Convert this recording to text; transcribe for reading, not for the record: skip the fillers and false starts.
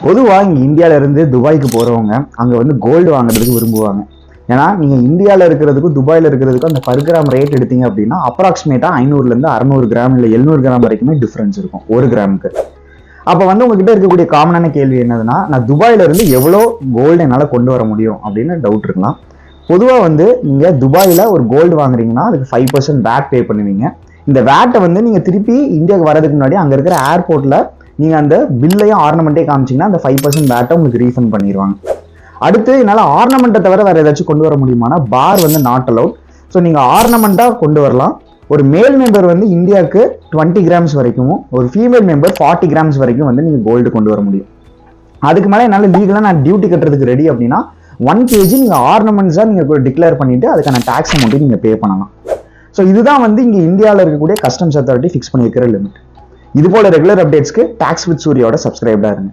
பொதுவாக இங்கே இந்தியாவிலேருந்து துபாய்க்கு போகிறவங்க அங்கே வந்து கோல்டு வாங்குறதுக்கு விரும்புவாங்க. ஏன்னா நீங்கள் இந்தியாவில் இருக்கிறதுக்கும் துபாயில் இருக்கிறதுக்கும் அந்த பர் கிராம் ரேட் எடுத்தீங்க அப்படின்னா அப்ராக்சிமேட்டாக 500லேருந்து 600 கிராம் இல்லை 700 கிராம் வரைக்குமே டிஃப்ரென்ஸ் இருக்கும் ஒரு கிராமுக்கு. அப்போ வந்து உங்ககிட்ட இருக்கக்கூடிய காமனான கேள்வி என்னதுன்னா, நான் துபாயில இருந்து எவ்வளோ கோல்டு என்னால் கொண்டு வர முடியும் அப்படின்னு டவுட் இருக்கலாம். பொதுவாக வந்து நீங்கள் துபாயில் ஒரு கோல்டு வாங்குறீங்கன்னா அதுக்கு 5% வேட் பே பண்ணுவீங்க. இந்த வேட்டை வந்து நீங்கள் திருப்பி இந்தியாவுக்கு வரதுக்கு முன்னாடி அங்கே இருக்கிற ஏர்போர்ட்டில் நீங்கள் அந்த பில்லையும் ஆர்னமெண்ட்டே காமிச்சிங்கன்னா அந்த 5% வேட்டை உங்களுக்கு ரீஃபண்ட் பண்ணிடுவாங்க. அடுத்து என்னால் ஆர்னமெண்ட்டை தவிர வேறு ஏதாச்சும் கொண்டு வர முடியுமானா பார் வந்து நாட் அலவுட். ஸோ நீங்கள் ஆர்னமெண்ட்டாக கொண்டு வரலாம். ஒரு மேல் மெம்பர் வந்து இந்தியாவுக்கு 20 கிராம்ஸ் வரைக்கும், ஒரு ஃபீமேல் மெம்பர் 40 கிராம்ஸ் வரைக்கும் வந்து நீங்கள் கோல்டு கொண்டு வர முடியும். அதுக்கு மேலே என்னால் லீகலாக நான் டியூட்டி கட்டுறதுக்கு ரெடி அப்படின்னா 1 kg நீங்கள் ஆர்னமெண்ட்ஸாக நீங்கள் டிக்ளேர் பண்ணிவிட்டு அதுக்கான டேக்ஸ் அமௌண்ட்டையும் நீங்கள் பே பண்ணலாம். ஸோ இதுதான் வந்து இங்கே இந்தியாவில் இருக்கக்கூடிய கஸ்டம்ஸ் அத்தாரிட்டி ஃபிக்ஸ் பண்ணியிருக்கிற லிமிட். இது போல ரெகுலர் அப்டேட்ஸ்க்கு டாக்ஸ் வித் சூர்யாவோட சப்ஸ்கிரைப்டாக இருங்க.